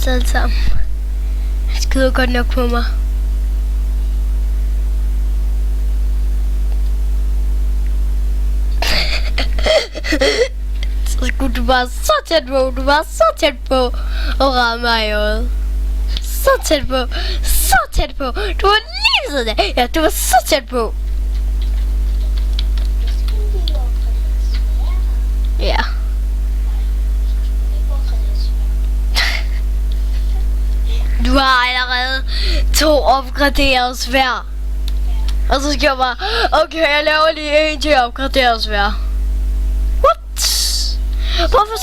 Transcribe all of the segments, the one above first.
os alle sammen. Han skyder godt nok på mig. Så skulle du bare så tæt på. Du var så tæt på at ramme mig i øjet. Så tæt på. Så tæt på. Du var lige sådan der. Ja, du var så tæt på. Ja. Du har allerede 2 opgraderet svær. Og så skal jeg bare, okay, jeg laver lige en til at opgradere svær. What? Hvorfor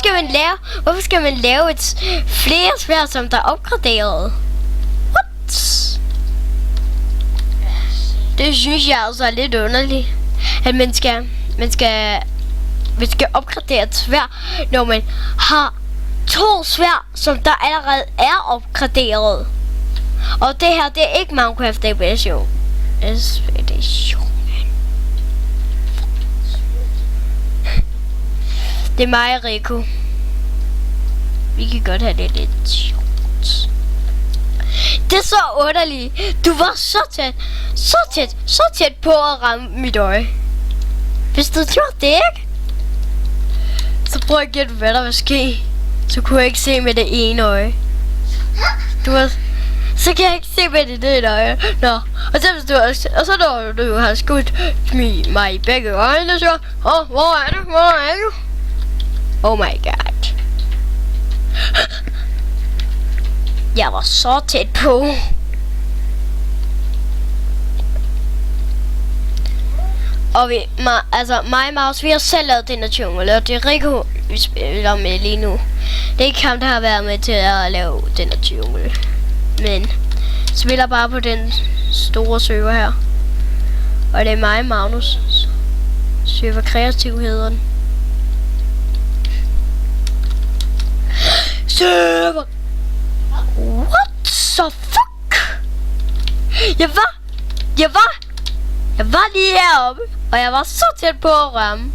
skal man lave flere svær, som der er opgraderet? What? Det synes jeg altså er lidt underligt. At man skal opgradere et svær, når man har 2 svær, som der allerede er opgraderet. Og det her, det er ikke Minecraft Expedition. Det er mig og Rico. Vi kan godt have det lidt sjovt. Det er så underligt. Du var så tæt på at ramme mit øje. Hvis du gjorde det, ikke? Så prøv at gætte, hvad der vil ske. Så kunne jeg ikke se med det ene øje. Så kan jeg ikke se med det ene øje. Nå, og så når du har skudt mig i begge øjne, så... hvor er du? Oh my god. Jeg var så tæt på. Og mig og Maus, vi har selv lavet den her jungle, og det er Rico, vi spiller med lige nu. Det er ikke ham, der har været med til at lave den her jungle. Men spiller bare på den store server her. Og det er mig og Magnus. Server kreativ hedder den. Server. What the fuck? Jeg var lige heroppe, og jeg var så tæt på at ramme.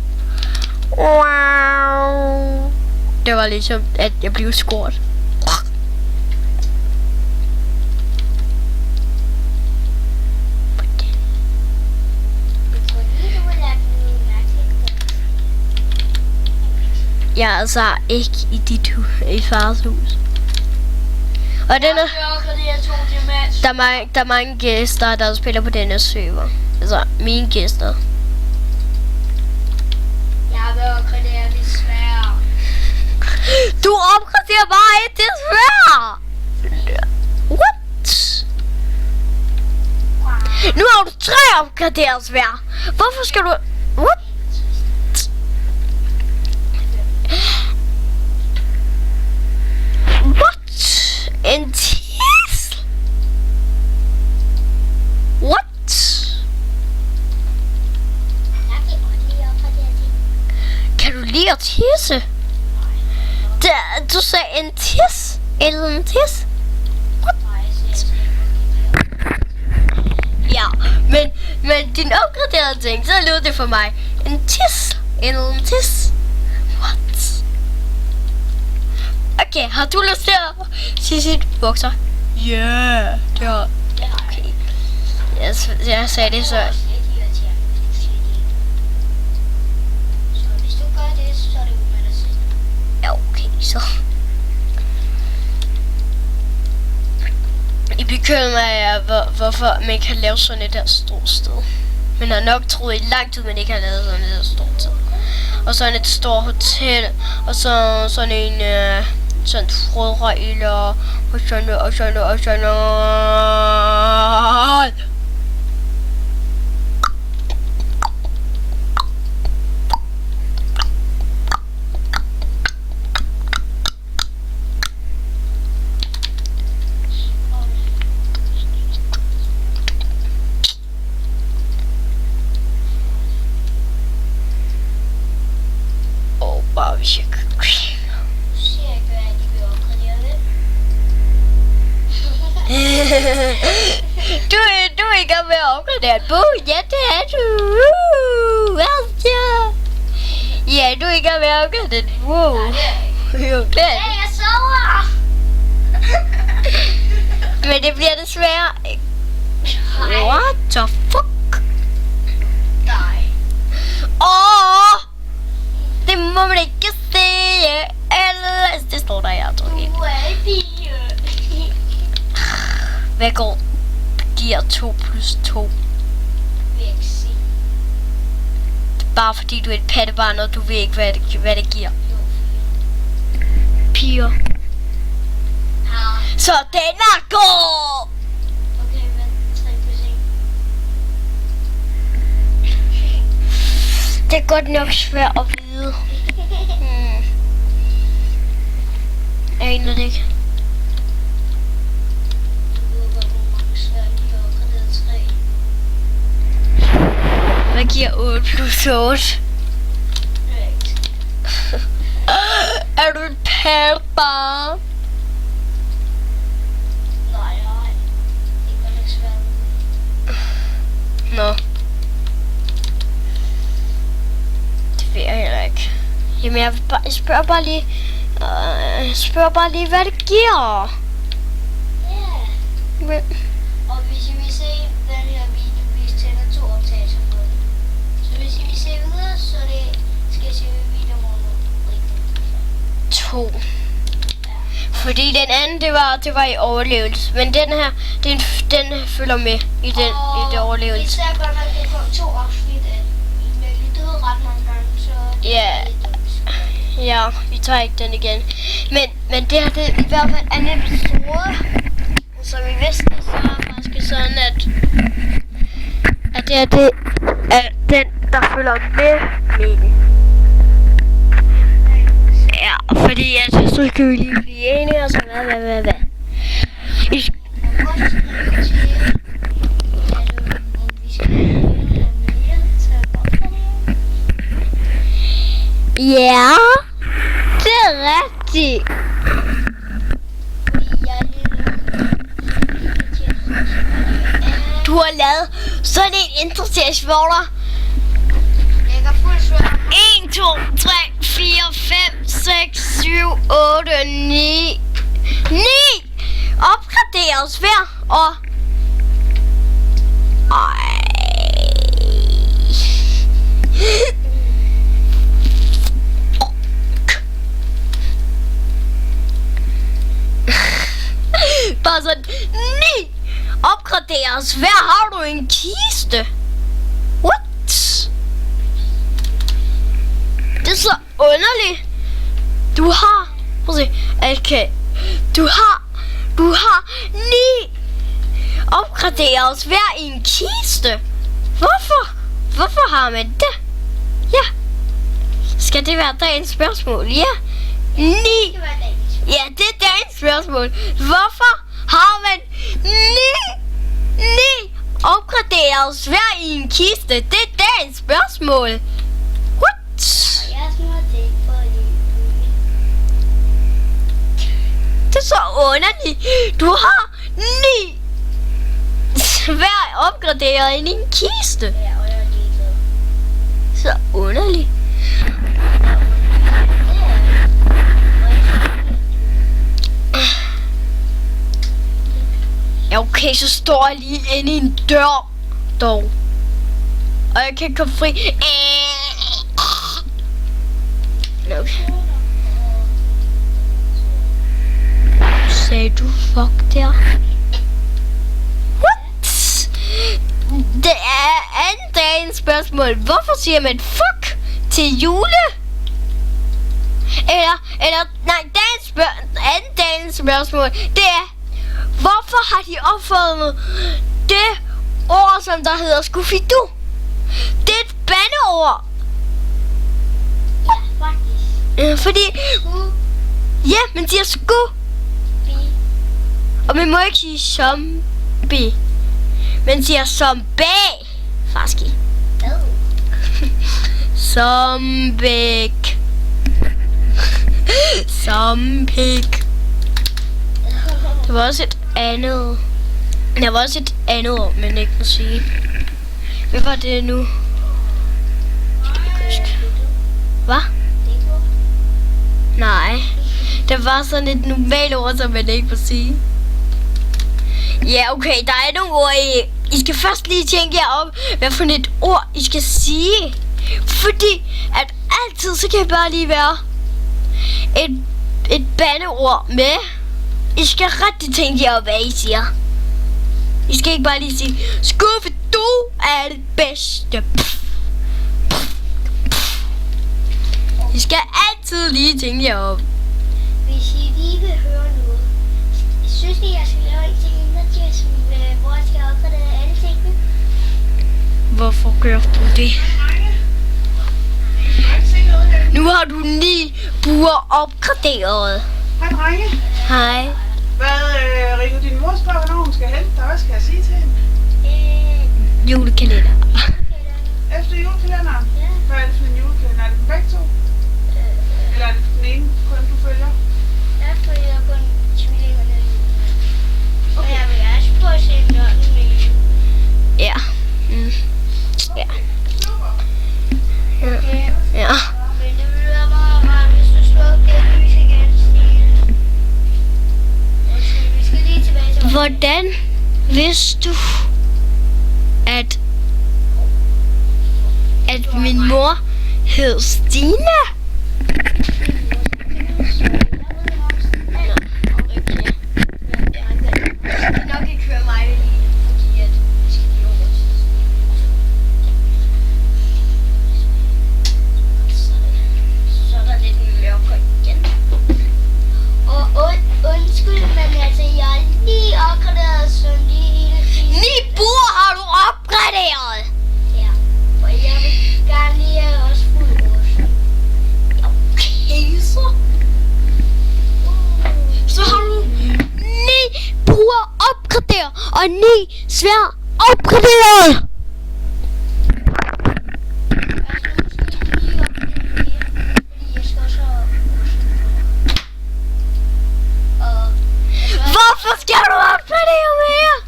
Wow. Det var ligesom, at jeg blev skåret. Jeg er altså ikke i i fars hus. Og den er, der er mange gæster, der spiller på denne server. Altså, mine gæster. Jeg vil opgradere det svær. Du opgraderer bare et det svær! What? Wow. Nu har du 3 opgraderet svær. Hvorfor skal du... What? What? En tis? What? Kan du lide at tisse? Du sagde en tis? Eller en tis? What? Ja, men din opgraderede ting, så lød det for mig. En tis? Eller en tis? What? Okay, har du lyst til at sige sit bukser? Yeah, det har... Okay. Jeg sagde det så... Ja, okay, så... I bekymrer mig, hvorfor man kan lave sådan et der stort sted. Man har nok troet i lang tid, man ikke har lavet sådan et der stort sted. Og sådan et stort hotel, og så sådan en... sådan frødrejler, og sådan. Bare hvis jeg kan... Du er i gang med at opgradere et bog. Ja, det er du. Ja, du er i gang med at opgradere et bog. Jo, det er jeg sover. Men det bliver desværre ikke. What the fuck? Nej. Det må man ikke sige. Ellers det står der, jeg tror ikke. Du er en pige. Hvad går? Giver 2 plus 2. Vækse. Bare fordi du er et pattebarn, og du ved ikke, hvad det giver. Piger. Så den er god! Okay, vent. 3 plus 1. Det er godt nok svært at vide. Jeg aner det ikke. Hvad giver 8 plus 8? Er du et pattebarn? Nej. Det er godt nok svært. Nå. Det ved jeg heller ikke. Jamen jeg spørger bare lige, hvad det giver. Ja. Men, Og hvis I vil se den her video, vi tænder 2 optagelser på den. Så hvis I vil se videre, så skal I se video rigtigt. 2. Fordi den anden, det var i overlevelse. Men den her, den følger med i det overlevelse. Vi ser godt nok, at det kom 2 afsnit af. Men vi døde ret mange gange, så... Ja. Ja, vi tager ikke den igen. Men det her, det er i hvert fald en episode. Som I vidste, så er det faktisk sådan, at det er den, der følger med den. Ja, fordi så skal vi lige blive enige, og så hvad. Ja, det er rigtigt. Du har lavet sådan en intro-serie, hvor der 1, 2, 3, 4, 5, 6, 7, 8, 9 opgraderes hver og bare sådan 9 opgraderes. Hver har du en kiste. What? Det er så underligt. Du har, prøv at se, okay. Du har 9 opgraderes hver i en kiste. Hvorfor har man det? Ja. Skal det være dagens spørgsmål? Ja. 9. Ja, det er dagens spørgsmål. Hvorfor har man 9 opgraderes hver i en kiste? Det er dagens spørgsmål. What? Det er så underligt. Du har 9 hver opgraderet i en kiste. Så underligt. Ja, okay, så står jeg lige inde i en dør, dog. Og jeg kan komme fri. Okay. Sagde du fuck der? What? Det er anden dagens spørgsmål. Hvorfor siger man fuck til jule? Eller nej, anden dagens spørgsmål, det er, hvorfor har de opfundet det ord, som der hedder skufidu? Det er et bandeord. Ja, faktisk. Fordi, ja, man siger sku. Og man må ikke sige zombie. Man siger zombie. Faktisk. Zombie. Zombie. Der var også et andet. Der var også et andet ord, man ikke må sige. Hvad var det nu? Hvad? Nej. Der var sådan et normalt ord, som man ikke må sige. Ja, okay, der er nogle ord I skal først lige tænke jer om, hvad for et ord I skal sige. Fordi at altid så kan det bare lige være et bandeord med. I skal rigtig tænke jer om, hvad I siger. I skal ikke bare lige sige, skuffe, du er det bedste. I skal altid lige tænke jer om. Hvis I lige vil høre noget, synes I, jeg skal lave en ting inden, hvor jeg skal opgradere alle tingene? Hvorfor gør du det? Nu har du 9 buer opgraderet. Hej drenge. Hej. Hvad ringer din mor spørger, hvornår hun skal hente dig? Hvad skal jeg sige til hende? Julekalender. Efter julekalenderen? Ja. Hvad er det for en julekalender? Er det den begge to? Eller er det den ene kun du følger? Jeg følger kun tvillingerne. Og jeg vil også prøve at se nørden med jul. Ja. Ja. Super. Okay. Ja. Men det ville være meget rart, hvis du slår genlys igen, Stine. Vi skal lige tilbage til Hvordan vidste du, at min mor hed Stine? nok ikke høre mig lige, fordi at vi skal lige over til så er der lidt mørkere igen. Og undskyld, men altså, jeg har lige opgraderet sådan lige hele tiden. 9 buer har du opgraderet. Ja, og jeg vil gerne lige have også fuld rust. Okay, så har du 9 buer opgraderet og 9 svær opgraderet. Hvorfor skal du opgradere mere?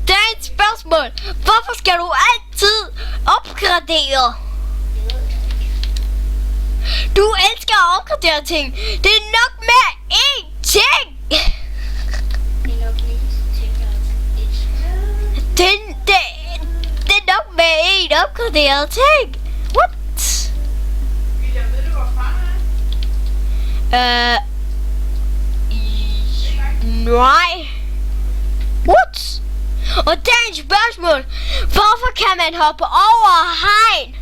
Det er et spørgsmål. Hvorfor skal du altid opgradere? Du elsker at opgradere ting. Det er nok med én ting. Det er nok med én opgraderet ting. What? William, ved du hvorfra han er? Nej. What? Og det er et spørgsmål. Hvorfor kan man hoppe over hegn?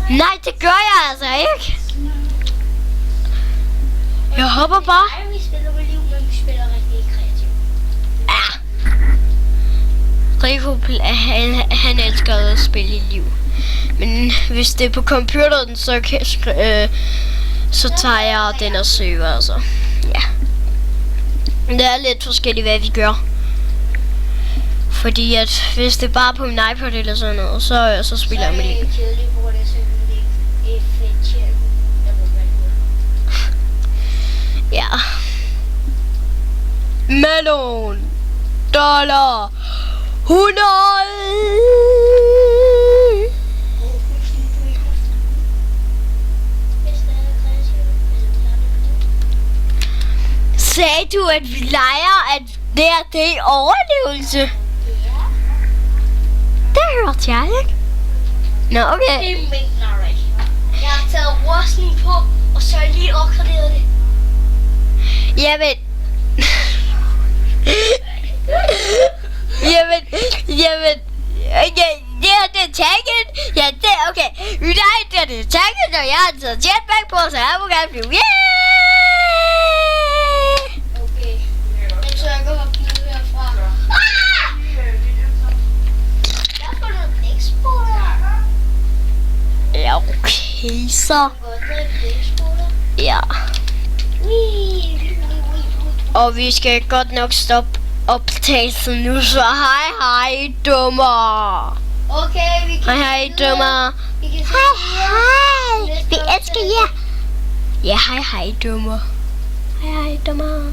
Nej, det gør jeg altså ikke. Jeg hopper bare. Vi spiller med liv, men vi spiller rigtig kreativt. Ja. Rico, han elsker at spille i liv. Men hvis det er på computeren, så tager jeg den og søger, altså. Ja. Det er lidt forskelligt, hvad vi gør. Fordi at hvis det er bare på min iPod eller sådan noget, så spiller jeg med liv. Så er det kedeligt, hvor det er sådan lidt effektivt. Ja. Melon. Dollar. 100. Sagde du, at vi leger, at det er overlevelse? Ja. Det hørte jeg ikke. Nå, okay. Det mener du ikke. Jeg har taget rosten på, og så har jeg lige opgraderet det. Jamen. Jamen. Det er det tanken. Ja, det er okay. Nej, det er det tanken, når jeg har taget jetpack på, så jeg må gerne flyve. Yeah! Okay. Men så jeg går op ned herfra. Jeg får noget blæksprutter. Ja, okay, så. Godt med blæksprutter. Ja. Og vi skal godt nok stoppe optagelsen nu, så hej dummer. Okay, vi kan Hej dummer. Vi kan Hej. Vi elsker jer. Ja, hej dummer. Hej dummer.